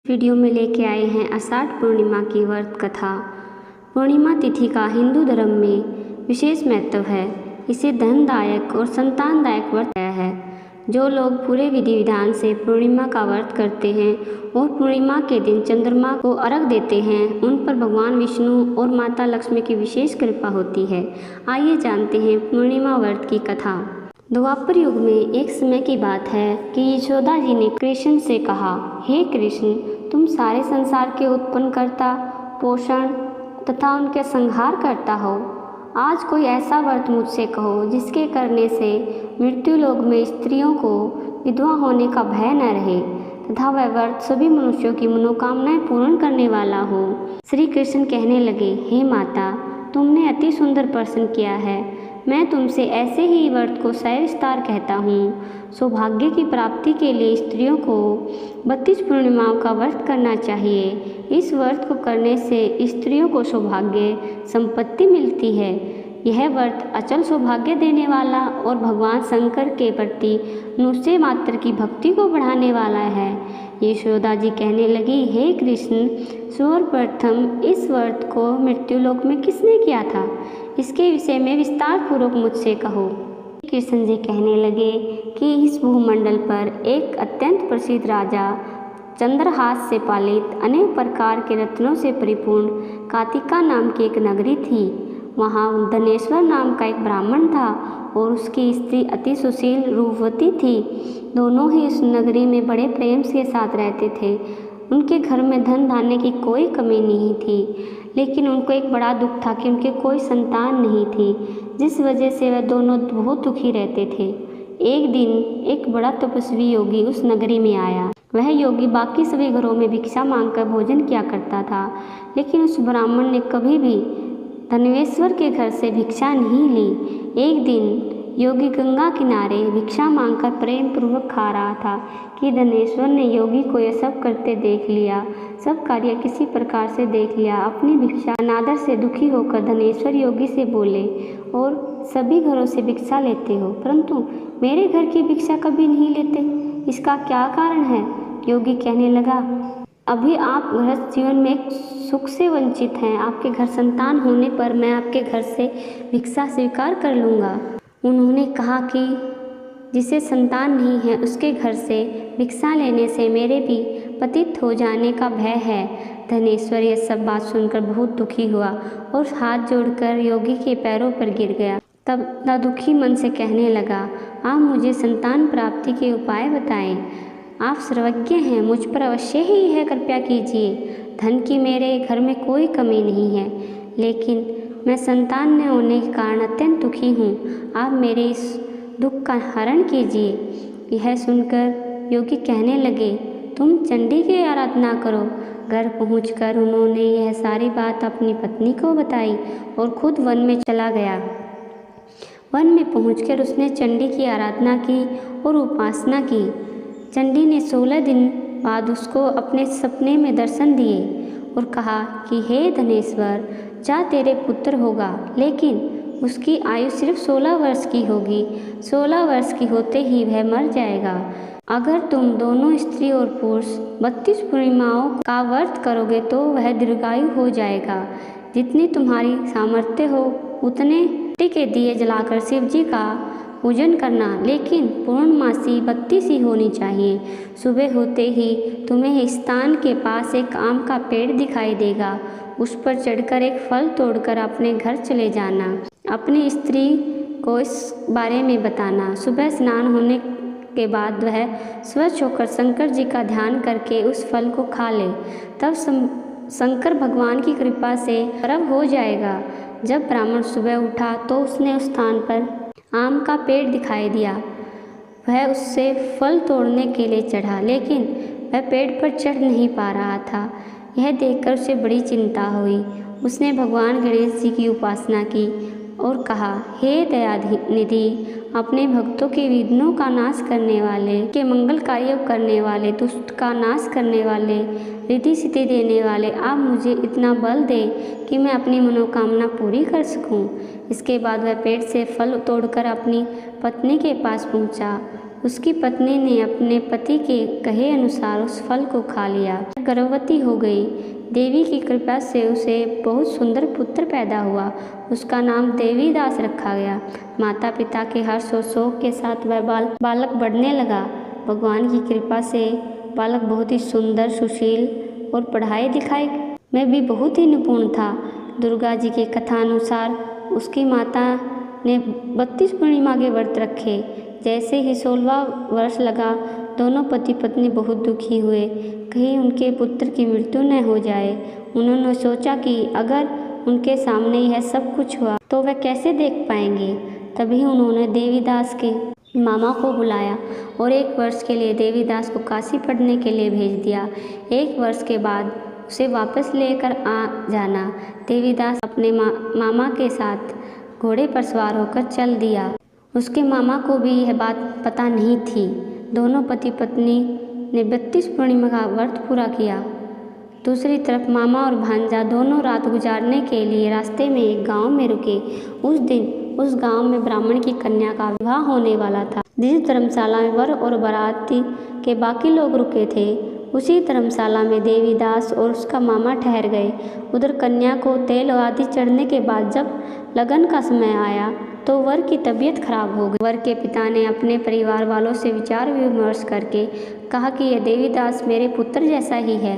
Video में लेके आए हैं आषाढ़ पूर्णिमा की व्रत कथा। पूर्णिमा तिथि का हिंदू धर्म में विशेष महत्व है। इसे धनदायक और संतानदायक व्रत है। जो लोग पूरे विधि विधान से पूर्णिमा का व्रत करते हैं और पूर्णिमा के दिन चंद्रमा को अर्घ देते हैं, उन पर भगवान विष्णु और माता लक्ष्मी की विशेष कृपा होती है। आइए जानते हैं पूर्णिमा व्रत की कथा। द्वापर युग में एक समय की बात है कि यशोदा जी ने कृष्ण से कहा, हे कृष्ण, तुम सारे संसार के उत्पन्न करता, पोषण तथा उनके संहार करता हो। आज कोई ऐसा व्रत मुझसे कहो जिसके करने से मृत्यु लोक में स्त्रियों को विधवा होने का भय न रहे तथा वह व्रत सभी मनुष्यों की मनोकामनाएं पूर्ण करने वाला हो। श्री कृष्ण कहने लगे, हे माता, तुमने अति सुंदर प्रश्न किया है। मैं तुमसे ऐसे ही व्रत को सविस्तार कहता हूँ। सौभाग्य की प्राप्ति के लिए स्त्रियों को 32 पूर्णिमाओं का व्रत करना चाहिए। इस व्रत को करने से स्त्रियों को सौभाग्य संपत्ति मिलती है। यह व्रत अचल सौभाग्य देने वाला और भगवान शंकर के प्रति मनुष्य मात्र की भक्ति को बढ़ाने वाला है। यशोदा जी कहने लगी, हे कृष्ण, सर्वप्रथम इस व्रत को मृत्युलोक में किसने किया था? इसके विषय में विस्तार पूर्वक मुझसे कहो। कृष्ण जी कहने लगे कि इस भूमंडल पर एक अत्यंत प्रसिद्ध राजा, चंद्रहास से पालित अनेक प्रकार के रत्नों से परिपूर्ण कातिका नाम की एक नगरी थी। वहाँ धनेश्वर नाम का एक ब्राह्मण था और उसकी स्त्री अति सुशील रूपवती थी। दोनों ही उस नगरी में बड़े प्रेम के साथ रहते थे। उनके घर में धन धान्य की कोई कमी नहीं थी, लेकिन उनको एक बड़ा दुख था कि उनके कोई संतान नहीं थी, जिस वजह से वह दोनों बहुत दुखी रहते थे। एक दिन एक बड़ा तपस्वी योगी उस नगरी में आया। वह योगी बाकी सभी घरों में भिक्षा मांगकर भोजन किया करता था, लेकिन उस ब्राह्मण ने कभी भी धनेश्वर के घर से भिक्षा नहीं ली। एक दिन योगी गंगा किनारे भिक्षा मांगकर प्रेम पूर्वक खा रहा था कि धनेश्वर ने योगी को यह सब करते देख लिया, सब कार्य किसी प्रकार से देख लिया। अपनी भिक्षा अनादर से दुखी होकर धनेश्वर योगी से बोले, और सभी घरों से भिक्षा लेते हो, परंतु मेरे घर की भिक्षा कभी नहीं लेते, इसका क्या कारण है? योगी कहने लगा, अभी आप गृहस्थ जीवन में सुख से वंचित हैं। आपके घर संतान होने पर मैं आपके घर से भिक्षा स्वीकार कर लूँगा। उन्होंने कहा कि जिसे संतान नहीं है उसके घर से भिक्षा लेने से मेरे भी पतित हो जाने का भय है। धनेश्वर यह सब बात सुनकर बहुत दुखी हुआ और हाथ जोड़कर योगी के पैरों पर गिर गया। तब दुखी मन से कहने लगा, आप मुझे संतान प्राप्ति के उपाय बताएं। आप सर्वज्ञ हैं, मुझ पर अवश्य ही यह कृपया कीजिए। धन की मेरे घर में कोई कमी नहीं है, लेकिन मैं संतान न होने के कारण अत्यंत दुखी हूँ। आप मेरे इस दुख का हरण कीजिए। यह सुनकर योगी कहने लगे, तुम चंडी की आराधना करो। घर पहुंचकर उन्होंने यह सारी बात अपनी पत्नी को बताई और खुद वन में चला गया। वन में पहुंचकर उसने चंडी की आराधना की और उपासना की। चंडी ने 16 दिन बाद उसको अपने सपने में दर्शन दिए और कहा कि हे धनेश्वर, जा तेरे पुत्र होगा, लेकिन उसकी आयु सिर्फ 16 वर्ष की होगी। 16 वर्ष की होते ही वह मर जाएगा। अगर तुम दोनों स्त्री और पुरुष 32 पूर्णिमाओं का व्रत करोगे तो वह दीर्घायु हो जाएगा। जितनी तुम्हारी सामर्थ्य हो उतने मिट्टी के दिए जलाकर शिव जी का पूजन करना, लेकिन पूर्णमासी 32 ही होनी चाहिए। सुबह होते ही तुम्हें इस स्थान के पास एक आम का पेड़ दिखाई देगा। उस पर चढ़कर एक फल तोड़कर अपने घर चले जाना। अपनी स्त्री को इस बारे में बताना। सुबह स्नान होने के बाद वह स्वच्छ होकर शंकर जी का ध्यान करके उस फल को खा ले। तब शंकर भगवान की कृपा से पर्व हो जाएगा। जब ब्राह्मण सुबह उठा तो उसने उस स्थान पर आम का पेड़ दिखाई दिया। वह उससे फल तोड़ने के लिए चढ़ा, लेकिन वह पेड़ पर चढ़ नहीं पा रहा था। यह देखकर उसे बड़ी चिंता हुई। उसने भगवान गणेश जी की उपासना की और कहा, हे दयानिधि, अपने भक्तों के विघ्नों का नाश करने वाले, के मंगल कार्य करने वाले, दुष्ट का नाश करने वाले, रिद्धि सिद्धि देने वाले, आप मुझे इतना बल दे कि मैं अपनी मनोकामना पूरी कर सकूं। इसके बाद वह पेड़ से फल तोड़कर अपनी पत्नी के पास पहुंचा। उसकी पत्नी ने अपने पति के कहे अनुसार उस फल को खा लिया। गर्भवती हो गई। देवी की कृपा से उसे बहुत सुंदर पुत्र पैदा हुआ। उसका नाम देवीदास रखा गया। माता पिता के हर्ष और शोक के साथ वह बालक बढ़ने लगा। भगवान की कृपा से बालक बहुत ही सुंदर, सुशील और पढ़ाई लिखाई में भी बहुत ही निपुण था। दुर्गा जी के कथानुसार उसकी माता ने 32 पूर्णिमा के व्रत रखे। जैसे ही 16वां वर्ष लगा, दोनों पति पत्नी बहुत दुखी हुए, कहीं उनके पुत्र की मृत्यु न हो जाए। उन्होंने सोचा कि अगर उनके सामने यह सब कुछ हुआ तो वह कैसे देख पाएंगे। तभी उन्होंने देवीदास के मामा को बुलाया और 1 वर्ष के लिए देवीदास को काशी पढ़ने के लिए भेज दिया। 1 वर्ष के बाद उसे वापस लेकर आ जाना। देवीदास अपने मामा के साथ घोड़े पर सवार होकर चल दिया। उसके मामा को भी यह बात पता नहीं थी। दोनों पति पत्नी ने 32 पूर्णिमा का व्रत पूरा किया। दूसरी तरफ मामा और भांजा दोनों रात गुजारने के लिए रास्ते में एक गांव में रुके। उस दिन उस गांव में ब्राह्मण की कन्या का विवाह होने वाला था। जिस धर्मशाला में वर और बाराती के बाकी लोग रुके थे, उसी धर्मशाला में देवीदास और उसका मामा ठहर गए। उधर कन्या को तेल आदि चढ़ने के बाद जब लगन का समय आया तो वर की तबीयत खराब हो गई। वर के पिता ने अपने परिवार वालों से विचार विमर्श करके कहा कि यह देवीदास मेरे पुत्र जैसा ही है,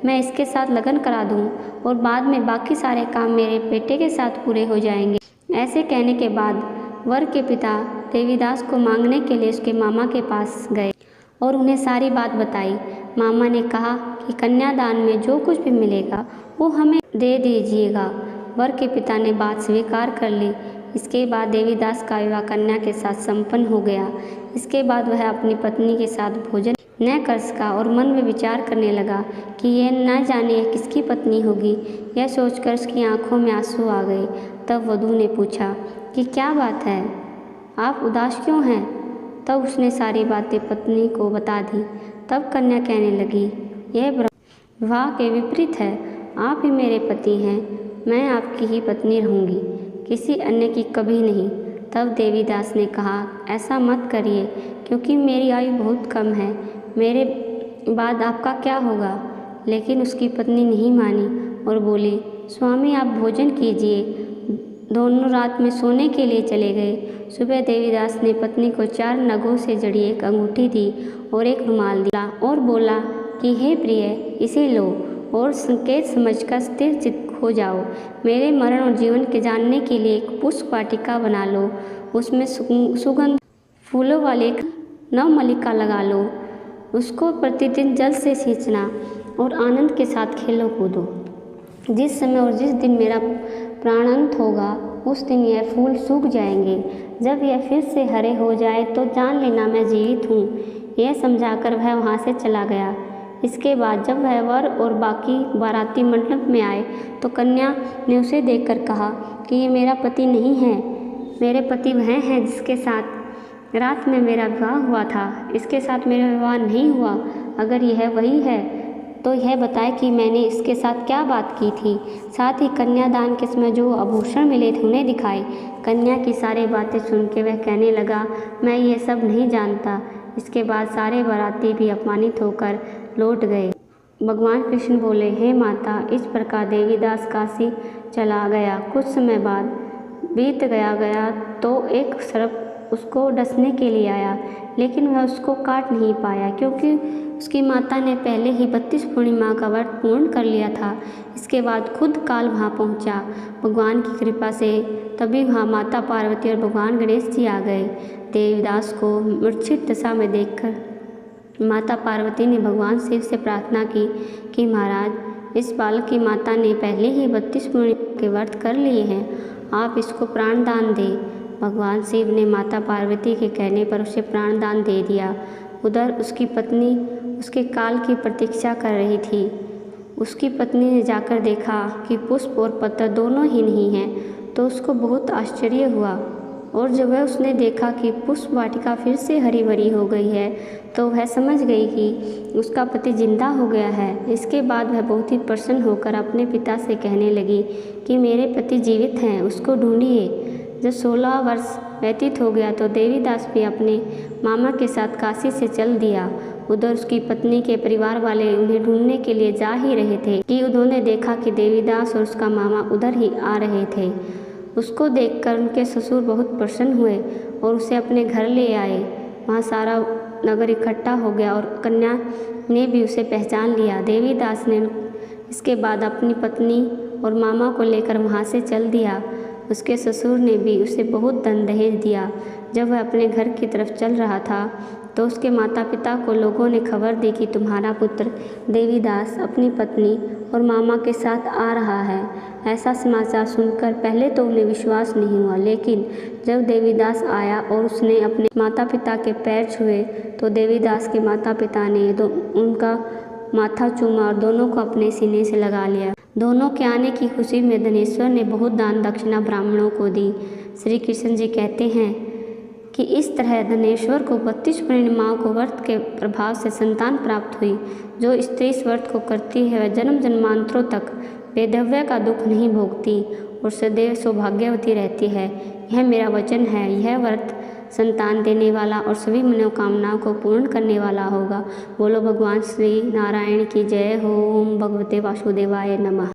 मैं इसके साथ लगन करा दूं और बाद में बाकी सारे काम मेरे बेटे के साथ पूरे हो जाएंगे। ऐसे कहने के बाद वर के पिता देवीदास को मांगने के लिए उसके मामा के पास गए और उन्हें सारी बात बताई। मामा ने कहा कि कन्यादान में जो कुछ भी मिलेगा वो हमें दे दीजिएगा। वर के पिता ने बात स्वीकार कर ली। इसके बाद देवीदास का विवाह कन्या के साथ संपन्न हो गया। इसके बाद वह अपनी पत्नी के साथ भोजन न कर सका और मन में विचार करने लगा कि यह न जाने यह किसकी पत्नी होगी। यह सोचकर उसकी आंखों में आंसू आ गए। तब वधू ने पूछा कि क्या बात है, आप उदास क्यों हैं? तब उसने सारी बातें पत्नी को बता दी। तब कन्या कहने लगी, यह विवाह के विपरीत है। आप ही मेरे पति हैं, मैं आपकी ही पत्नी रहूँगी, किसी अन्य की कभी नहीं। तब देवीदास ने कहा, ऐसा मत करिए क्योंकि मेरी आयु बहुत कम है, मेरे बाद आपका क्या होगा। लेकिन उसकी पत्नी नहीं मानी और बोली, स्वामी आप भोजन कीजिए। दोनों रात में सोने के लिए चले गए। सुबह देवीदास ने पत्नी को 4 नगों से जड़ी एक अंगूठी दी और एक रुमाल दिया और बोला कि हे प्रिय, इसे लो और संकेत समझकर स्थिर चित्त हो जाओ। मेरे मरण और जीवन के जानने के लिए एक पुष्प वाटिका बना लो, उसमें सुगंध फूलों वाली एक नवमल्लिका लगा लो। उसको प्रतिदिन जल से सींचना और आनंद के साथ खेलो कूदो। जिस समय और जिस दिन मेरा प्राणांत होगा उस दिन यह फूल सूख जाएंगे। जब यह फिर से हरे हो जाए तो जान लेना मैं जीवित हूँ। यह समझाकर वह वहाँ से चला गया। इसके बाद जब वह वर और बाकी बाराती मंडप में आए तो कन्या ने उसे देखकर कहा कि ये मेरा पति नहीं है, मेरे पति वह हैं जिसके साथ रात में मेरा विवाह हुआ था। इसके साथ मेरा विवाह नहीं हुआ। अगर यह वही है तो यह बताए कि मैंने इसके साथ क्या बात की थी। साथ ही कन्यादान के समय जो आभूषण मिले थे उन्हें दिखाए। कन्या की सारी बातें सुन के वह कहने लगा, मैं ये सब नहीं जानता। इसके बाद सारे बाराती भी अपमानित होकर लौट गए। भगवान कृष्ण बोले, हे माता, इस प्रकार देवीदास काशी चला गया। कुछ समय बाद बीत गया तो एक सर्प उसको डसने के लिए आया, लेकिन वह उसको काट नहीं पाया क्योंकि उसकी माता ने पहले ही 32 पूर्णिमा का व्रत पूर्ण कर लिया था। इसके बाद खुद काल वहाँ पहुँचा। भगवान की कृपा से तभी वहाँ माता पार्वती और भगवान गणेश जी आ गए। देवीदास को मूर्छित दशा में देखकर माता पार्वती ने भगवान शिव से प्रार्थना की कि महाराज, इस बालक की माता ने पहले ही 32 पूर्णिमा के व्रत कर लिए हैं, आप इसको प्राणदान दें। भगवान शिव ने माता पार्वती के कहने पर उसे प्राणदान दे दिया। उधर उसकी पत्नी उसके काल की प्रतीक्षा कर रही थी। उसकी पत्नी ने जाकर देखा कि पुष्प और पत्थर दोनों ही नहीं हैं तो उसको बहुत आश्चर्य हुआ। और जब वह उसने देखा कि पुष्प वाटिका फिर से हरी भरी हो गई है तो वह समझ गई कि उसका पति जिंदा हो गया है। इसके बाद वह बहुत ही प्रसन्न होकर अपने पिता से कहने लगी कि मेरे पति जीवित हैं, उसको ढूंढिए। जब 16 वर्ष व्यतीत हो गया तो देवीदास भी अपने मामा के साथ काशी से चल दिया। उधर उसकी पत्नी के परिवार वाले उन्हें ढूंढने के लिए जा ही रहे थे कि उन्होंने देखा कि देवीदास और उसका मामा उधर ही आ रहे थे। उसको देखकर उनके ससुर बहुत प्रसन्न हुए और उसे अपने घर ले आए। वहाँ सारा नगर इकट्ठा हो गया और कन्या ने भी उसे पहचान लिया। देवीदास ने इसके बाद अपनी पत्नी और मामा को लेकर वहाँ से चल दिया। उसके ससुर ने भी उसे बहुत धन दहेज दिया। जब वह अपने घर की तरफ चल रहा था तो उसके माता पिता को लोगों ने खबर दी कि तुम्हारा पुत्र देवीदास अपनी पत्नी और मामा के साथ आ रहा है। ऐसा समाचार सुनकर पहले तो उन्हें विश्वास नहीं हुआ, लेकिन जब देवीदास आया और उसने अपने माता पिता के पैर छुए तो देवीदास के माता पिता ने उनका माथा चूमा और दोनों को अपने सीने से लगा लिया। दोनों के आने की खुशी में धनेश्वर ने बहुत दान दक्षिणा ब्राह्मणों को दी। श्री कृष्ण जी कहते हैं कि इस तरह धनेश्वर को 32 पूर्णिमाओं को व्रत के प्रभाव से संतान प्राप्त हुई। जो स्त्री इस व्रत को करती है वह जन्म जन्मांतरों तक वैधव्य का दुख नहीं भोगती और सदैव सौभाग्यवती रहती है। यह मेरा वचन है। यह व्रत संतान देने वाला और सभी मनोकामनाओं को पूर्ण करने वाला होगा। बोलो भगवान श्री नारायण की जय हो। ओम भगवते वासुदेवाय नमः।